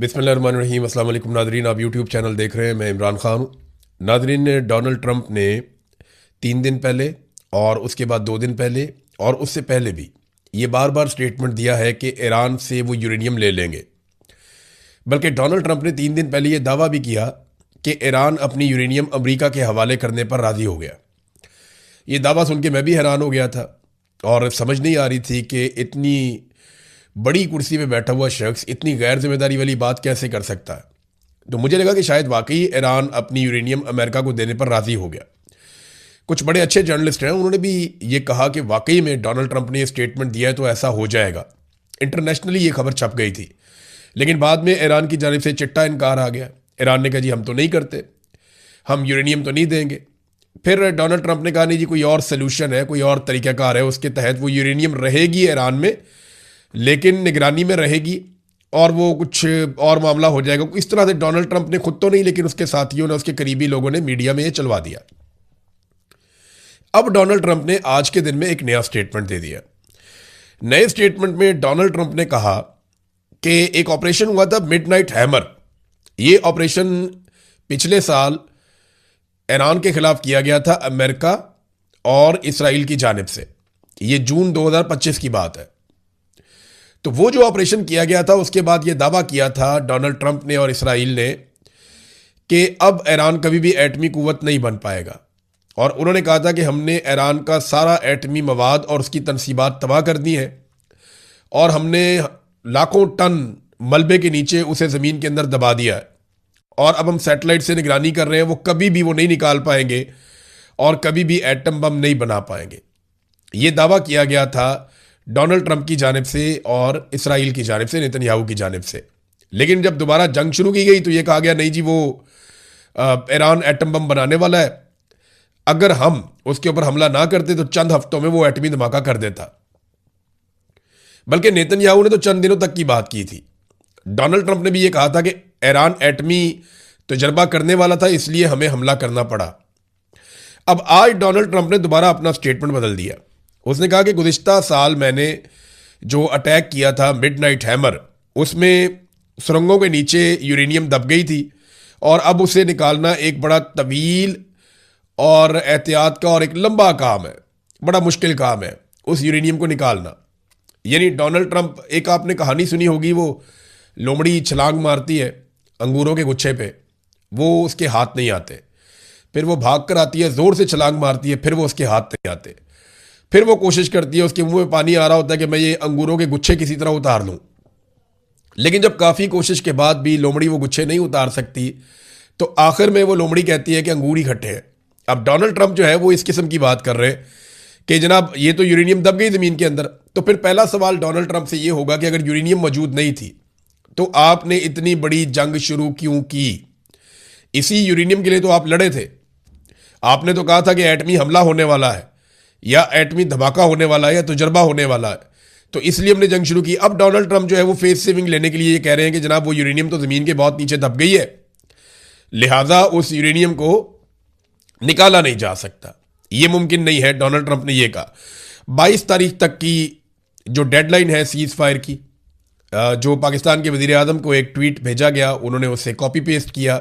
बिस्मिल्लाहिर्रहमानिर्रहीम। अस्सलाम वालेकुम नादरीन, आप यूट्यूब चैनल देख रहे हैं। मैं इमरान खान हूँ। नादरीन, डोनाल्ड ट्रंप ने 3 दिन पहले और उसके बाद 2 दिन पहले और उससे पहले भी ये बार बार स्टेटमेंट दिया है कि ईरान से वो यूरेनियम ले लेंगे। बल्कि डोनाल्ड ट्रंप ने 3 दिन पहले ये दावा भी किया कि ईरान अपनी यूरेनियम अमेरिका के हवाले करने पर राज़ी हो गया। ये दावा सुन के मैं भी हैरान हो गया था और समझ नहीं आ रही थी कि इतनी बड़ी कुर्सी पे बैठा हुआ शख्स इतनी गैर जिम्मेदारी वाली बात कैसे कर सकता है। तो मुझे लगा कि शायद वाकई ईरान अपनी यूरेनियम अमेरिका को देने पर राज़ी हो गया। कुछ बड़े अच्छे जर्नलिस्ट हैं, उन्होंने भी ये कहा कि वाकई में डोनाल्ड ट्रंप ने ये स्टेटमेंट दिया है तो ऐसा हो जाएगा। इंटरनेशनली ये खबर छप गई थी, लेकिन बाद में ईरान की जानिब से चिट्टा इनकार आ गया। ईरान ने कहा जी हम तो नहीं करते, हम यूरेनियम तो नहीं देंगे। फिर डोनाल्ड ट्रंप ने कहा नहीं जी, कोई और सोल्यूशन है, कोई और तरीक़ाकार है, उसके तहत वो यूरेनियम रहेगी ईरान में, लेकिन निगरानी में रहेगी और वो कुछ और मामला हो जाएगा। इस तरह से डोनाल्ड ट्रंप ने खुद तो नहीं, लेकिन उसके साथियों ने, उसके करीबी लोगों ने मीडिया में ये चलवा दिया। अब डोनाल्ड ट्रंप ने आज के दिन में एक नया स्टेटमेंट दे दिया। नए स्टेटमेंट में डोनाल्ड ट्रंप ने कहा कि एक ऑपरेशन हुआ था मिडनाइट हैमर। ये ऑपरेशन पिछले साल ईरान के खिलाफ किया गया था अमेरिका और इसराइल की जानिब से। ये जून 2025 की बात है। तो वो जो ऑपरेशन किया गया था, उसके बाद ये दावा किया था डोनाल्ड ट्रंप ने और इसराइल ने कि अब ईरान कभी भी एटमी कुव्वत नहीं बन पाएगा। और उन्होंने कहा था कि हमने ईरान का सारा एटमी मवाद और उसकी तनसीबात तबाह कर दी हैं और हमने लाखों टन मलबे के नीचे उसे ज़मीन के अंदर दबा दिया है और अब हम सैटेलाइट से निगरानी कर रहे हैं, वो कभी भी वो नहीं निकाल पाएंगे और कभी भी एटम बम नहीं बना पाएंगे। ये दावा किया गया था डोनाल्ड ट्रंप की जानिब से और इसराइल की जानिब से, नेतन्याहू की जानिब से। लेकिन जब दोबारा जंग शुरू की गई तो ये कहा गया नहीं जी, वो ईरान एटम बम बनाने वाला है, अगर हम उसके ऊपर हमला ना करते तो चंद हफ्तों में वो एटमी धमाका कर देता। बल्कि नेतन्याहू ने तो चंद दिनों तक की बात की थी। डोनाल्ड ट्रंप ने भी ये कहा था कि ईरान एटमी तजर्बा करने वाला था, इसलिए हमें हमला करना पड़ा। अब आज डोनाल्ड ट्रंप ने दोबारा अपना स्टेटमेंट बदल दिया। उसने कहा कि गुज़िश्ता साल मैंने जो अटैक किया था मिडनाइट हैमर, उसमें सुरंगों के नीचे यूरेनियम दब गई थी और अब उसे निकालना एक बड़ा तवील और एहतियात का और एक लंबा काम है, बड़ा मुश्किल काम है उस यूरेनियम को निकालना। यानी डोनाल्ड ट्रंप, एक आपने कहानी सुनी होगी, वो लोमड़ी छलांग मारती है अंगूरों के गुच्छे पे, वो उसके हाथ नहीं आते, फिर वो भाग कर आती है, ज़ोर से छलांग मारती है, फिर वो उसके हाथ नहीं आते, फिर वो कोशिश करती है, उसके मुंह में पानी आ रहा होता है कि मैं ये अंगूरों के गुच्छे किसी तरह उतार लूं। लेकिन जब काफ़ी कोशिश के बाद भी लोमड़ी वो गुच्छे नहीं उतार सकती तो आखिर में वो लोमड़ी कहती है कि अंगूर ही खट्टे हैं। अब डोनाल्ड ट्रंप जो है वो इस किस्म की बात कर रहे हैं कि जनाब ये तो यूरेनियम दब गई ज़मीन के अंदर। तो फिर पहला सवाल डोनाल्ड ट्रंप से ये होगा कि अगर यूरेनियम मौजूद नहीं थी तो आपने इतनी बड़ी जंग शुरू क्यों की? इसी यूरेनियम के लिए तो आप लड़े थे। आपने तो कहा था कि एटमी हमला होने वाला है या एटमी धमाका होने वाला है या तजर्बा होने वाला है, तो इसलिए हमने जंग शुरू की। अब डोनाल्ड ट्रंप जो है वो फेस सेविंग लेने के लिए ये कह रहे हैं कि जनाब वो यूरेनियम तो ज़मीन के बहुत नीचे दब गई है, लिहाजा उस यूरेनियम को निकाला नहीं जा सकता, ये मुमकिन नहीं है। डोनाल्ड ट्रंप ने यह कहा। 22 तारीख तक की जो डेडलाइन है सीज़ फायर की, जो पाकिस्तान के वज़ीर आज़म को एक ट्वीट भेजा गया, उन्होंने उससे कॉपी पेस्ट किया।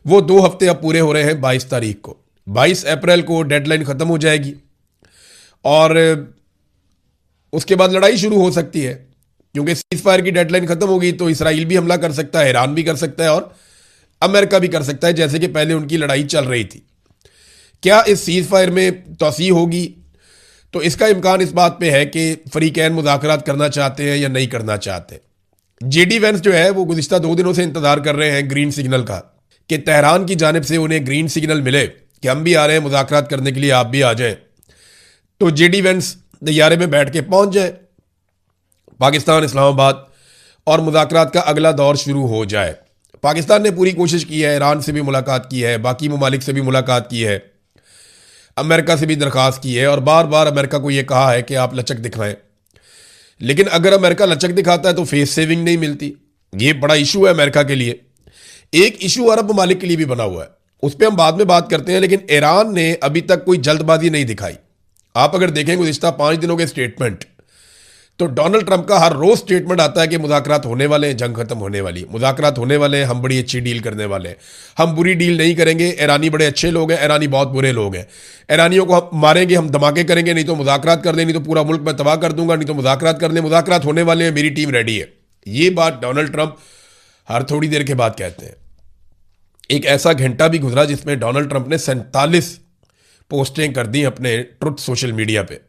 वो 2 हफ्ते अब पूरे हो रहे हैं। 22 तारीख को, 22 अप्रैल को डेडलाइन ख़त्म हो जाएगी और उसके बाद लड़ाई शुरू हो सकती है, क्योंकि सीज़ फायर की डेडलाइन ख़त्म होगी तो इसराइल भी हमला कर सकता है, ईरान भी कर सकता है और अमेरिका भी कर सकता है, जैसे कि पहले उनकी लड़ाई चल रही थी। क्या इस सीज़ फायर में तोसी होगी? तो इसका इम्कान इस बात पे है कि फ़रीक़ैन मुज़ाकरात करना चाहते हैं या नहीं करना चाहते। जेडी वेंस जो है वो गुज़िश्ता 2 दिनों से इंतज़ार कर रहे हैं ग्रीन सिग्नल का, कि तेहरान की जानिब से उन्हें ग्रीन सिग्नल मिले कि हम भी आ रहे हैं मुज़ाकरात करने के लिए, आप भी आ जाएं। तो जेडी वेंस तैयारे में बैठ के पहुंच जाए पाकिस्तान, इस्लामाबाद, और मुज़ाकरात का अगला दौर शुरू हो जाए। पाकिस्तान ने पूरी कोशिश की है, ईरान से भी मुलाकात की है, बाकी ममालिक से भी मुलाकात की है, अमेरिका से भी दरख्वास्त की है और बार बार अमेरिका को यह कहा है कि आप लचक दिखाएं। लेकिन अगर अमेरिका लचक दिखाता है तो फेस सेविंग नहीं मिलती। ये बड़ा इशू है अमेरिका के लिए। एक इशू अरब ममालिक के लिए भी बना हुआ है, उस पर हम बाद में बात करते हैं। लेकिन ईरान ने अभी तक कोई जल्दबाजी नहीं दिखाई। आप अगर देखें गुज़िश्ता 5 दिनों के स्टेटमेंट, तो डोनाल्ड ट्रंप का हर रोज स्टेटमेंट आता है कि मुज़ाकरात होने वाले हैं, जंग खत्म होने वाली, मुज़ाकरात होने वाले हैं, हम बड़ी अच्छी डील करने वाले हैं, हम बुरी डील नहीं करेंगे, ईरानी बड़े अच्छे लोग हैं, ईरानी बहुत बुरे लोग हैं, ईरानियों को हम मारेंगे, हम धमाके करेंगे, नहीं तो मुज़ाकरात कर लें, नहीं तो पूरा मुल्क मैं तबाह कर दूंगा, नहीं तो मुज़ाकरात कर लें, मुज़ाकरात होने वाले हैं, मेरी टीम रेडी है। ये बात डोनाल्ड ट्रंप हर थोड़ी देर के बाद कहते हैं। एक ऐसा घंटा भी गुजरा जिसमें डोनाल्ड ट्रंप ने 47 पोस्टें कर दी अपने ट्रुथ सोशल मीडिया पे।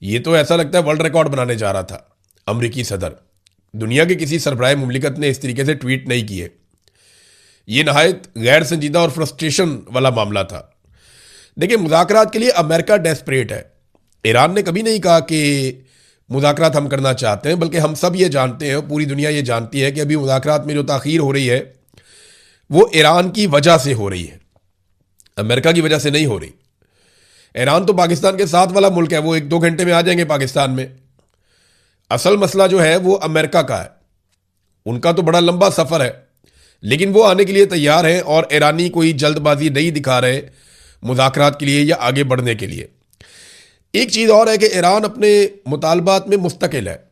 ये तो ऐसा लगता है वर्ल्ड रिकॉर्ड बनाने जा रहा था अमरीकी सदर। दुनिया के किसी सरबराह मुमलिकत ने इस तरीके से ट्वीट नहीं किए। ये नहायत गैर संजीदा और फ्रस्ट्रेशन वाला मामला था। देखिए, मुज़ाकरात के लिए अमेरिका डेस्परेट है। ईरान ने कभी नहीं कहा कि मुज़ाकरात हम करना चाहते हैं, बल्कि हम सब ये जानते हैं, पूरी दुनिया ये जानती है कि अभी मुज़ाकरात में जो ताख़ीर हो रही है वो ईरान की वजह से हो रही है, अमेरिका की वजह से नहीं हो रही। ईरान तो पाकिस्तान के साथ वाला मुल्क है, वो 1-2 घंटे में आ जाएंगे पाकिस्तान में। असल मसला जो है वो अमेरिका का है। उनका तो बड़ा लंबा सफ़र है, लेकिन वो आने के लिए तैयार हैं और ईरानी कोई जल्दबाजी नहीं दिखा रहे मुज़ाकरात के लिए या आगे बढ़ने के लिए। एक चीज़ और है कि ईरान अपने मुतालबात में मुस्तकिल है।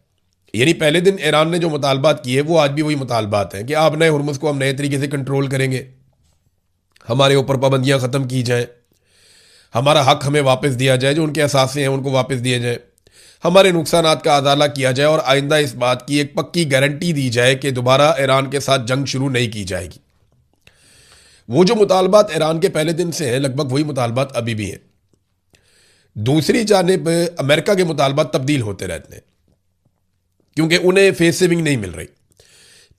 यानी पहले दिन ईरान ने जो मुतालबात किए वो आज भी वही मुतालबात हैं कि आप नए हुर्मुज़ को हम नए तरीके से कंट्रोल करेंगे, हमारे ऊपर पाबंदियाँ ख़त्म की जाएँ, हमारा हक हमें वापस दिया जाए, जो उनके असासे हैं उनको वापस दिए जाए, हमारे नुकसानात का अदाला किया जाए और आइंदा इस बात की एक पक्की गारंटी दी जाए कि दोबारा ईरान के साथ जंग शुरू नहीं की जाएगी। वो जो मुतालबात ईरान के पहले दिन से हैं, लगभग वही मुतालबात अभी भी हैं। दूसरी जानिब अमेरिका के मुतालबात तब्दील होते रहते हैं, क्योंकि उन्हें फेस सेविंग नहीं मिल रही।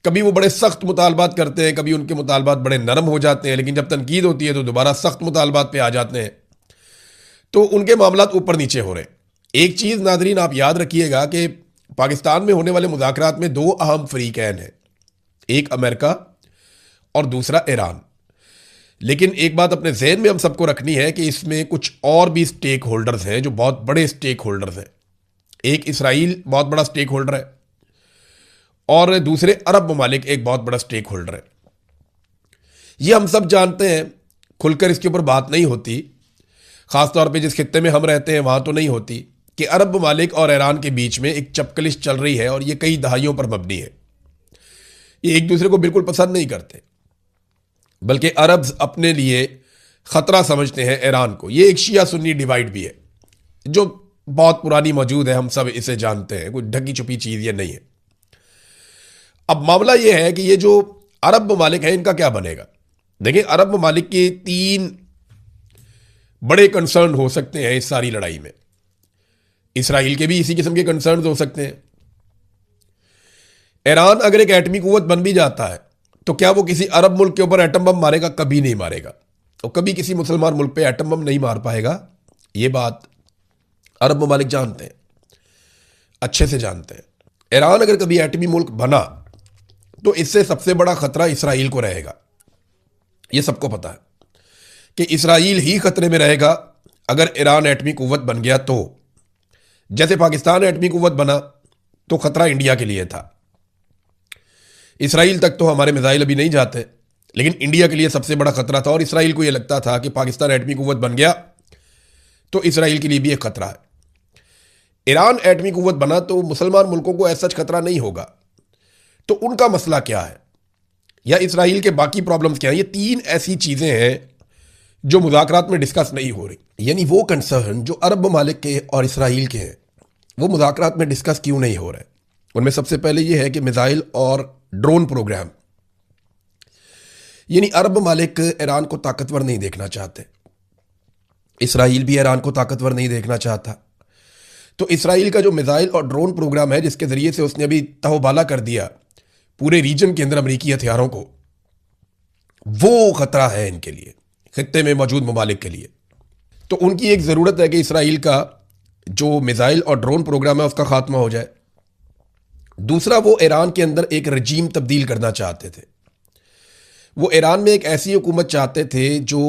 कभी वो बड़े सख्त मुतालबात करते हैं, कभी उनके मुतालबात बड़े नरम हो जाते हैं, लेकिन जब तनकीद होती है तो दोबारा सख्त मुतालबात पे आ जाते हैं। तो उनके मामलात ऊपर नीचे हो रहे हैं। एक चीज़ नादरीन आप याद रखिएगा कि पाकिस्तान में होने वाले मुज़ाकरात में 2 अहम फरीकैन हैं, एक अमेरिका और दूसरा ईरान। लेकिन एक बात अपने जहन में हम सबको रखनी है कि इसमें कुछ और भी स्टेक होल्डर्स हैं जो बहुत बड़े स्टेक होल्डर्स हैं। एक इसराइल बहुत बड़ा स्टेक होल्डर है और दूसरे अरब ममालिक एक बहुत बड़ा स्टेक होल्डर है। ये हम सब जानते हैं, खुलकर इसके ऊपर बात नहीं होती, ख़ासतौर पे जिस खित्ते में हम रहते हैं वहाँ तो नहीं होती, कि अरब ममालिक और ईरान के बीच में एक चपकलिश चल रही है और ये कई दहाइयों पर मबनी है। ये एक दूसरे को बिल्कुल पसंद नहीं करते, बल्कि अरब्स अपने लिए ख़तरा समझते हैं ईरान को। ये एक शिया सुन्नी डिवाइड भी है जो बहुत पुरानी मौजूद है, हम सब इसे जानते हैं, कोई ढकी छुपी चीज़ ये नहीं है। अब मामला ये है कि ये जो अरब ममालिक हैं इनका क्या बनेगा। देखिए, अरब ममालिक के 3 बड़े कंसर्न हो सकते हैं इस सारी लड़ाई में। इसराइल के भी इसी किस्म के कंसर्न हो सकते हैं। ईरान अगर एक एटमी कुव्वत बन भी जाता है तो क्या वो किसी अरब मुल्क के ऊपर एटम बम मारेगा? कभी नहीं मारेगा। और कभी किसी मुसलमान मुल्क पे एटम बम नहीं मार पाएगा। ये बात अरब ममालिक जानते हैं, अच्छे से जानते हैं। ईरान अगर कभी एटमी मुल्क बना तो इससे सबसे बड़ा खतरा इसराइल को रहेगा। ये सबको पता है कि इसराइल ही खतरे में रहेगा अगर ईरान एटमी कुव्वत बन गया तो। जैसे पाकिस्तान एटमी कुव्वत बना तो खतरा इंडिया के लिए था। इसराइल तक तो हमारे मिसाइल अभी नहीं जाते, लेकिन इंडिया के लिए सबसे बड़ा खतरा था और इसराइल को यह लगता था कि पाकिस्तान एटमी कुव्वत बन गया तो इसराइल के लिए भी एक खतरा है। ईरान एटमी कुव्वत बना तो मुसलमान मुल्कों को ऐसा खतरा नहीं होगा। तो उनका मसला क्या है या इसराइल के बाकी प्रॉब्लम्स क्या हैं? ये 3 ऐसी चीज़ें हैं जो मुज़ाकरात में डिस्कस नहीं हो रही। यानी वो कंसर्न जो अरब ममालिक के और इसराइल के हैं वो मुज़ाकरात में डिस्कस क्यों नहीं हो रहे? उनमें सबसे पहले ये है कि मिसाइल और ड्रोन प्रोग्राम। यानी अरब ममालिक ईरान को ताकतवर नहीं देखना चाहते, इसराइल भी ईरान को ताकतवर नहीं देखना चाहता। तो इसराइल का जो मिसाइल और ड्रोन प्रोग्राम है जिसके ज़रिए से उसने अभी तहबाला कर दिया पूरे रीजन के अंदर अमरीकी हथियारों को, वो खतरा है इनके लिए, खित्ते में मौजूद ममालिक के लिए। तो उनकी एक ज़रूरत है कि इसराइल का जो मिसाइल और ड्रोन प्रोग्राम है उसका खात्मा हो जाए। दूसरा, वो ईरान के अंदर एक रजीम तब्दील करना चाहते थे। वो ईरान में एक ऐसी हुकूमत चाहते थे जो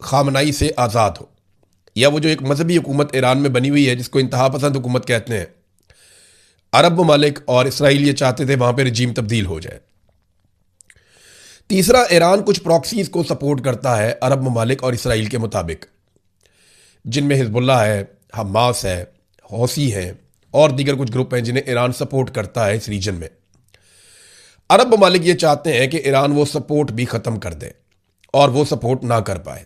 खामनाई से आज़ाद हो, या वो जो एक मजहबी हुकूमत ईरान में बनी हुई है जिसको इंतहा पसंद हुकूमत कहते हैं, अरब ममालिक और इसराइल ये चाहते थे वहाँ पे रजीम तब्दील हो जाए। तीसरा, ईरान कुछ प्रॉक्सीज को सपोर्ट करता है अरब ममालिक और इसराइल के मुताबिक, जिनमें हिजबुल्लाह है, हमास है, हौसी है और दीगर कुछ ग्रुप हैं जिन्हें ईरान सपोर्ट करता है इस रीजन में। अरब ममालिक ये चाहते हैं कि ईरान वो सपोर्ट भी ख़त्म कर दे और वो सपोर्ट ना कर पाए।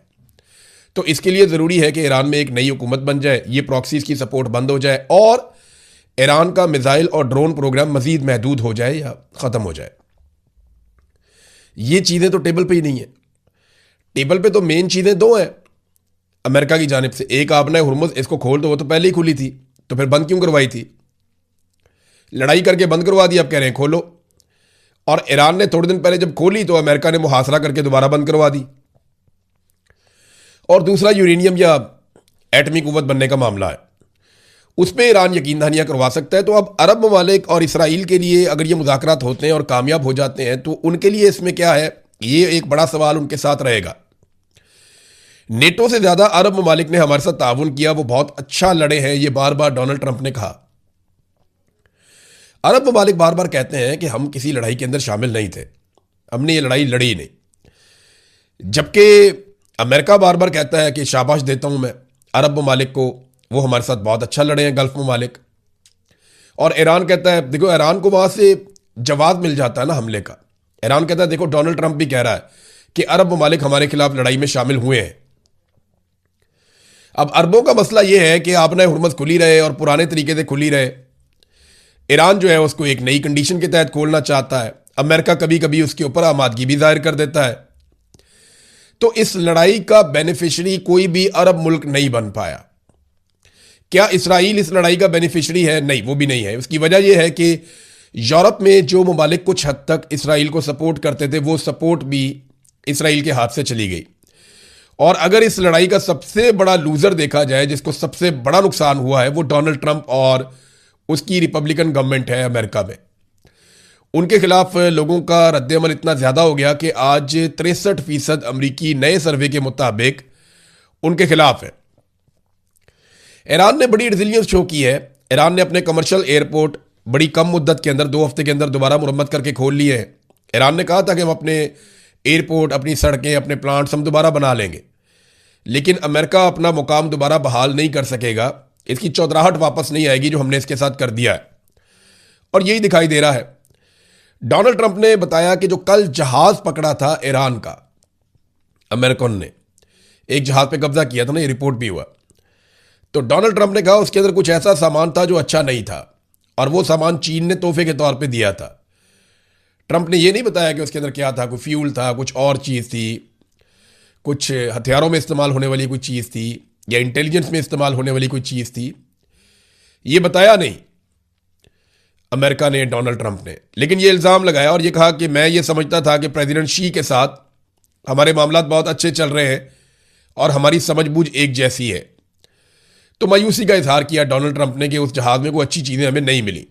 तो इसके लिए ज़रूरी है कि ईरान में एक नई हुकूमत बन जाए, ये प्रॉक्सीज की सपोर्ट बंद हो जाए और ईरान का मिसाइल और ड्रोन प्रोग्राम मजीद महदूद हो जाए या ख़त्म हो जाए। ये चीज़ें तो टेबल पे ही नहीं है। टेबल पे तो मेन चीज़ें दो हैं अमेरिका की जानिब से। एक आपने हुर्मुज़ इसको खोल दो, वो तो पहले ही खुली थी, तो फिर बंद क्यों करवाई थी? लड़ाई करके बंद करवा दी, अब कह रहे हैं खोलो। और ईरान ने थोड़े दिन पहले जब खोली तो अमेरिका ने मुहासरा करके दोबारा बंद करवा दी। और दूसरा यूरेनियम या एटमी कुव्वत बनने का मामला है, उस पर ईरान यकीन दहानियाँ करवा सकता है। तो अब अरब ममालिक और इसराइल के लिए अगर ये मुज़ाकरात होते हैं और कामयाब हो जाते हैं तो उनके लिए इसमें क्या है, ये एक बड़ा सवाल उनके साथ रहेगा। नेटो से ज़्यादा अरब ममालिक ने हमारे साथ ताउन किया, वो बहुत अच्छा लड़े हैं, ये बार बार डोनाल्ड ट्रंप ने कहा। अरब ममालिक बार बार कहते हैं कि हम किसी लड़ाई के अंदर शामिल नहीं थे, हमने ये लड़ाई लड़ी नहीं, जबकि अमेरिका बार बार कहता है कि शाबाश देता हूं मैं अरब ममालिक को, वो हमारे साथ बहुत अच्छा लड़े हैं गल्फ ममालिक। और ईरान कहता है, देखो ईरान को वहां से जवाब मिल जाता है ना हमले का। ईरान कहता है देखो डोनाल्ड ट्रंप भी कह रहा है कि अरब ममालिक हमारे खिलाफ लड़ाई में शामिल हुए हैं। अब अरबों का मसला यह है कि आपने हुर्मुज़ खुली रहे और पुराने तरीके से खुली रहे। ईरान जो है उसको एक नई कंडीशन के तहत खोलना चाहता है। अमेरिका कभी कभी उसके ऊपर आमादगी भी जाहिर कर देता है। तो इस लड़ाई का बेनिफिशियरी कोई भी अरब मुल्क नहीं बन पाया। क्या इसराइल इस लड़ाई का बेनिफिशियरी है? नहीं, वो भी नहीं है। उसकी वजह यह है कि यूरोप में जो ममालिक कुछ हद तक इसराइल को सपोर्ट करते थे, वो सपोर्ट भी इसराइल के हाथ से चली गई। और अगर इस लड़ाई का सबसे बड़ा लूजर देखा जाए, जिसको सबसे बड़ा नुकसान हुआ है, वो डोनाल्ड ट्रंप और उसकी रिपब्लिकन गवर्नमेंट है अमेरिका में। उनके खिलाफ लोगों का रद्द-ए-अमल इतना ज़्यादा हो गया कि आज 63% अमरीकी नए सर्वे के मुताबिक उनके खिलाफ है। ईरान ने बड़ी रेजिलियंस शो की है। ईरान ने अपने कमर्शियल एयरपोर्ट बड़ी कम मुद्दत के अंदर 2 हफ्ते के अंदर दोबारा मुरम्मत करके खोल लिए हैं। ईरान ने कहा था कि हम अपने एयरपोर्ट, अपनी सड़कें, अपने प्लांट्स हम दोबारा बना लेंगे, लेकिन अमेरिका अपना मुकाम दोबारा बहाल नहीं कर सकेगा। इसकी चौधराहट वापस नहीं आएगी जो हमने इसके साथ कर दिया है, और यही दिखाई दे रहा है। डोनाल्ड ट्रंप ने बताया कि जो कल जहाज पकड़ा था ईरान का, अमेरिकन ने एक जहाज पे कब्जा किया था ना, ये रिपोर्ट भी हुआ। तो डोनाल्ड ट्रंप ने कहा उसके अंदर कुछ ऐसा सामान था जो अच्छा नहीं था, और वो सामान चीन ने तोहफे के तौर पे दिया था। ट्रंप ने ये नहीं बताया कि उसके अंदर क्या था, कोई फ्यूल था, कुछ और चीज़ थी, कुछ हथियारों में इस्तेमाल होने वाली कोई चीज़ थी, या इंटेलिजेंस में इस्तेमाल होने वाली कोई चीज़ थी। ये बताया नहीं अमेरिका ने, डोनाल्ड ट्रंप ने, लेकिन ये इल्ज़ाम लगाया और ये कहा कि मैं ये समझता था कि प्रेसिडेंट शी के साथ हमारे मामलात बहुत अच्छे चल रहे हैं और हमारी समझबूझ एक जैसी है। तो मायूसी का इजहार किया डोनाल्ड ट्रंप ने कि उस जहाज में कोई अच्छी चीज़ें हमें नहीं मिली।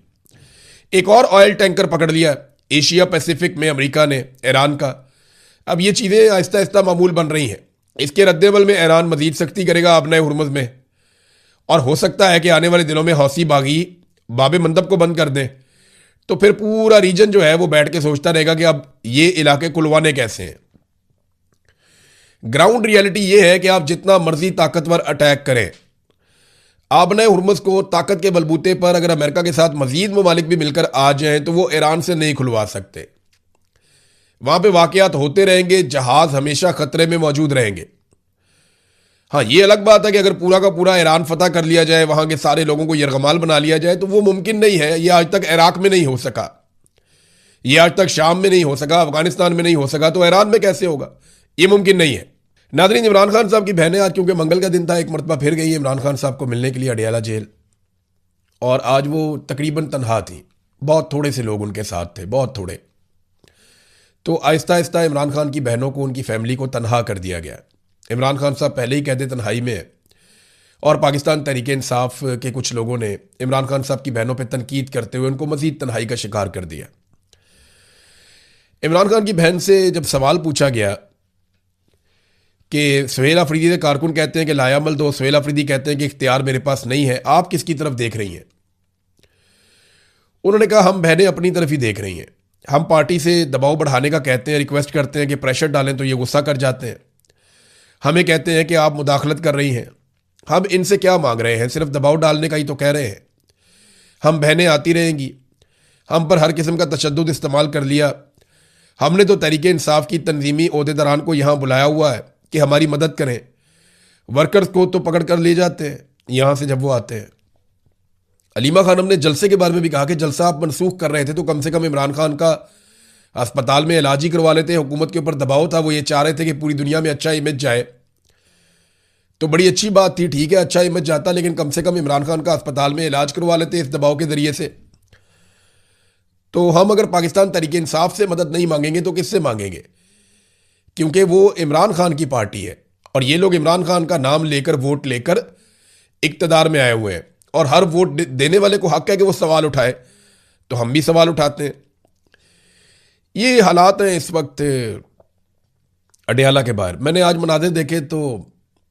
एक और ऑयल टैंकर पकड़ लिया एशिया पैसिफिक में अमेरिका ने, ईरान का। अब ये चीज़ें आहिस्ता आहिस्ता मामूल बन रही हैं। इसके रद्देबल में ईरान मजीद सख्ती करेगा आपने हुर्मुज़ में, और हो सकता है कि आने वाले दिनों में हौसी बागी बाब मंदब को बंद कर दें। तो फिर पूरा रीजन जो है वो बैठ के सोचता रहेगा कि अब ये इलाके खुलवाने कैसे हैं। ग्राउंड रियलिटी ये है कि आप जितना मर्जी ताकतवर अटैक करें, आपने हुर्मुज़ को ताकत के बलबूते पर अगर अमेरिका के साथ मजीद ममालिक भी मिलकर आ जाएं तो वो ईरान से नहीं खुलवा सकते। वहां पे वाकयात होते रहेंगे, जहाज हमेशा खतरे में मौजूद रहेंगे। हाँ, ये अलग बात है कि अगर पूरा का पूरा ईरान फतह कर लिया जाए, वहां के सारे लोगों को यरगमाल बना लिया जाए, तो वो मुमकिन नहीं है। ये आज तक इराक में नहीं हो सका, ये आज तक शाम में नहीं हो सका, अफगानिस्तान में नहीं हो सका, तो ईरान में कैसे होगा? ये मुमकिन नहीं है। नाज़रीन, इमरान खान साहब की बहनें आज क्योंकि मंगल का दिन था, एक मरतबा फिर गई इमरान खान साहब को मिलने के लिए अडियाला जेल, और आज वो तकरीबन तनहा थी। बहुत थोड़े से लोग उनके साथ थे, बहुत थोड़े। तो आहिस्ता आहिस्ता इमरान खान की बहनों को, उनकी फैमिली को तनहा कर दिया गया। इमरान खान साहब पहले ही कहते तन्हाई में है, और पाकिस्तान तहरीक इंसाफ के कुछ लोगों ने इमरान खान साहब की बहनों पर तनकीद करते हुए उनको मजीद तन्हाई का शिकार कर दिया। इमरान खान की बहन से जब सवाल पूछा गया कि सुहेल अफरीदी के कारकुन कहते हैं कि लायामल दो, सुहेल अफरीदी कहते हैं कि इख्तियार मेरे पास नहीं है, आप किसकी तरफ देख रही हैं? उन्होंने कहा हम बहनें अपनी तरफ ही देख रही हैं। हम पार्टी से दबाव बढ़ाने का कहते हैं, रिक्वेस्ट करते हैं कि प्रेशर डालें, तो ये गुस्सा कर जाते हैं। हमें कहते हैं कि आप मुदाखलत कर रही हैं। हम इनसे क्या मांग रहे हैं? सिर्फ दबाव डालने का ही तो कह रहे हैं। हम बहनें आती रहेंगी, हम पर हर किस्म का तशद्दुद इस्तेमाल कर लिया। हमने तो तहरीके इंसाफ की तंजीमी ओहदेदारान को यहाँ बुलाया हुआ है कि हमारी मदद करें। वर्कर्स को तो पकड़ कर ले जाते हैं यहाँ से जब वो आते हैं। अलीमा खानम ने जलसे के बारे में भी कहा कि जलसा आप मनसूख कर रहे थे तो कम से कम इमरान खान का अस्पताल में इलाज ही करवा लेते। हुकूमत के ऊपर दबाव था, वो ये चाह रहे थे कि पूरी दुनिया में अच्छा इमेज जाए, तो बड़ी अच्छी बात थी, ठीक है अच्छा इमेज जाता, लेकिन कम से कम इमरान खान का अस्पताल में इलाज करवा लेते इस दबाव के जरिए से। तो हम अगर पाकिस्तान तहरीक इंसाफ से मदद नहीं मांगेंगे तो किससे मांगेंगे? क्योंकि वो इमरान खान की पार्टी है और ये लोग इमरान खान का नाम लेकर वोट लेकर इक्तदार में आए हुए हैं, और हर वोट देने वाले को हक है कि वो सवाल उठाए, तो हम भी सवाल उठाते हैं। ये हालात हैं इस वक्त अडियाला के बाहर। मैंने आज मनाज़िर देखे तो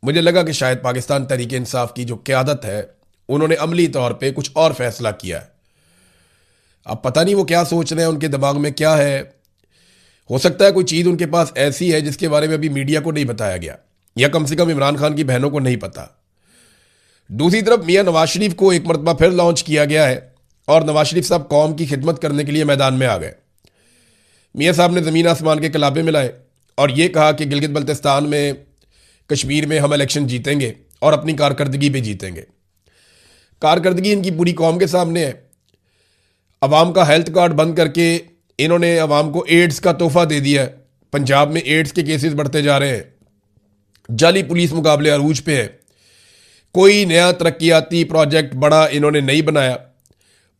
मुझे लगा कि शायद पाकिस्तान तहरीक इंसाफ की जो क़यादत है उन्होंने अमली तौर पे कुछ और फैसला किया है। अब पता नहीं वो क्या सोच रहे हैं, उनके दिमाग में क्या है। हो सकता है कोई चीज़ उनके पास ऐसी है जिसके बारे में अभी मीडिया को नहीं बताया गया, या कम से कम इमरान खान की बहनों को नहीं पता। दूसरी तरफ मियाँ नवाज शरीफ को एक मरतबा फिर लॉन्च किया गया है और नवाज शरीफ साहब कौम की खिदमत करने के लिए मैदान में आ गए। मियाँ साहब ने ज़मीन आसमान के कलाबे मिलाए और ये कहा कि गिलगित बल्तिस्तान में, कश्मीर में हम इलेक्शन जीतेंगे और अपनी कारकर्दगी पे जीतेंगे। कारकर्दगी इनकी पूरी कौम के सामने है। अवाम का हेल्थ कार्ड बंद करके इन्होंने अवाम को एड्स का तोहफा दे दिया है। पंजाब में एड्स के केसेस बढ़ते जा रहे हैं। जाली पुलिस मुकाबले अरूज पे है। कोई नया तरक्याती प्रोजेक्ट बड़ा इन्होंने नहीं बनाया।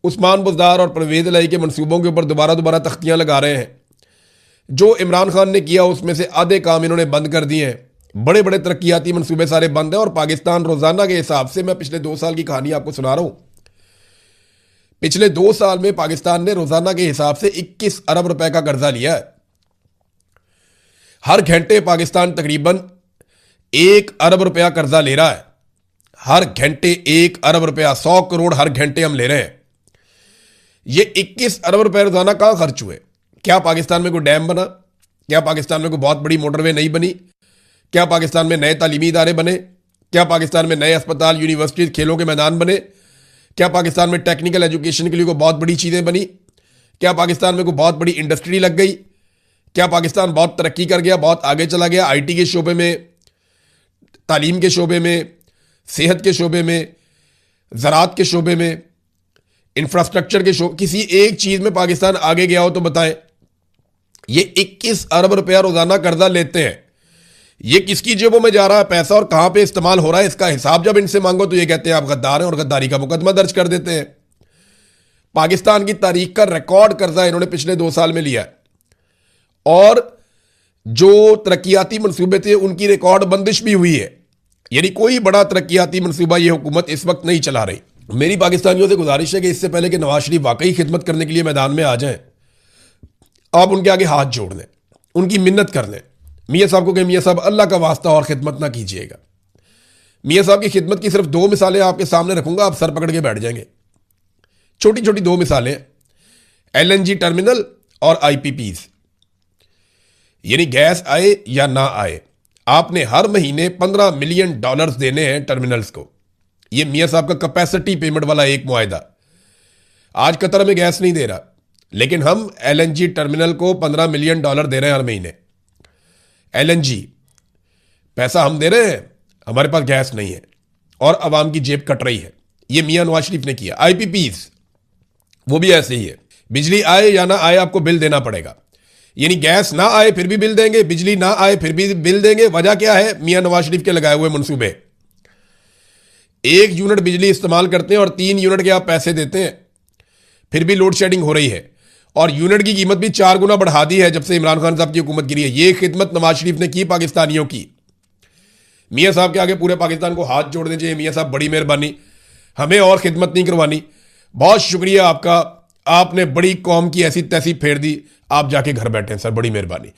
उस्मान बुज़दार और परवेज़ इलाही के मंसूबों के ऊपर दोबारा तख्तियाँ लगा रहे हैं। जो इमरान खान ने किया उसमें से आधे काम इन्होंने बंद कर दिए हैं। बड़े बड़े तरक्याती मंसूबे सारे बंद हैं। और पाकिस्तान रोज़ाना के हिसाब से, मैं पिछले 2 साल की कहानी आपको सुना रहा हूँ, पिछले 2 साल में पाकिस्तान ने रोज़ाना के हिसाब से 21 अरब रुपए का कर्जा लिया है। हर घंटे पाकिस्तान तकरीबन 1 अरब रुपया कर्जा ले रहा है। हर घंटे 1 अरब रुपया, 100 करोड़ हर घंटे हम ले रहे हैं। ये 21 अरब रुपए रोजाना कहां खर्च हुए? क्या पाकिस्तान में कोई डैम बना? क्या पाकिस्तान में कोई बहुत बड़ी मोटरवे नहीं बनी? क्या पाकिस्तान में नए तालीमी इदारे बने? क्या पाकिस्तान में नए अस्पताल, यूनिवर्सिटीज, खेलों के मैदान बने? क्या पाकिस्तान में टेक्निकल एजुकेशन के लिए कोई बहुत बड़ी चीजें बनी? क्या पाकिस्तान में कोई बहुत बड़ी इंडस्ट्री लग गई? क्या पाकिस्तान बहुत तरक्की कर गया, बहुत आगे चला गया आईटी के शोबे में, तालीम के शोबे में, सेहत के शोबे में, ज़राअत के शोबे में, इंफ्रास्ट्रक्चर के शोबे, किसी एक चीज में पाकिस्तान आगे गया हो तो बताएं। ये 21 अरब रुपया रोजाना कर्जा लेते हैं। ये किसकी जेबों में जा रहा है पैसा और कहां पे इस्तेमाल हो रहा है, इसका हिसाब जब इनसे मांगो तो ये कहते हैं आप गद्दार हैं और गद्दारी का मुकदमा दर्ज कर देते हैं। पाकिस्तान की तारीख का रिकॉर्ड कर्जा इन्होंने पिछले 2 साल में लिया है और जो तरक्याती मंसूबे थे उनकी रिकॉर्ड बंदिश भी हुई है। यानी कोई बड़ा तरक्याती मंसूबा ये हुकूमत इस वक्त नहीं चला रही। मेरी पाकिस्तानियों से गुजारिश है कि इससे पहले कि नवाज शरीफ वाकई खिदमत करने के लिए मैदान में आ जाएं, आप उनके आगे हाथ जोड़ लें, उनकी मिन्नत कर लें। मियाँ साहब को कहें मियाँ साहब अल्लाह का वास्ता और खिदमत ना कीजिएगा। मियाँ साहब की खिदमत की सिर्फ 2 मिसालें आपके सामने रखूंगा, आप सर पकड़ के बैठ जाएंगे। छोटी छोटी 2 मिसालें, LNG टर्मिनल और IPPs, यानी गैस आए या ना आए, आपने हर महीने $15 मिलियन देने हैं टर्मिनल्स को। यह मियाँ साहब का कैपेसिटी पेमेंट वाला एक मुआहदा। आज कतर में गैस नहीं दे रहा, लेकिन हम LNG टर्मिनल को $15 मिलियन दे रहे हैं हर महीने। LNG पैसा हम दे रहे हैं, हमारे पास गैस नहीं है और अवाम की जेब कट रही है। यह मियाँ नवाज शरीफ ने किया। IPPs वो भी ऐसे ही है। बिजली आए या ना आए आपको बिल देना पड़ेगा। यानी गैस ना आए फिर भी बिल देंगे, बिजली ना आए फिर भी बिल देंगे। वजह क्या है? मियां नवाज शरीफ के लगाए हुए मंसूबे। 1 यूनिट बिजली इस्तेमाल करते हैं और 3 यूनिट के आप पैसे देते हैं, फिर भी लोड शेडिंग हो रही है और यूनिट की कीमत भी 4 गुना बढ़ा दी है जब से इमरान खान साहब की हुकूमत गिरी है। ये खिदमत नवाज शरीफ ने की पाकिस्तानियों की। मियाँ साहब के आगे पूरे पाकिस्तान को हाथ जोड़ने चाहिए। मियाँ साहब बड़ी मेहरबानी, हमें और खिदमत नहीं करवानी। बहुत शुक्रिया आपका, आपने बड़ी कौम की ऐसी तैसी फेर दी। आप जाके घर बैठे हैं सर, बड़ी मेहरबानी।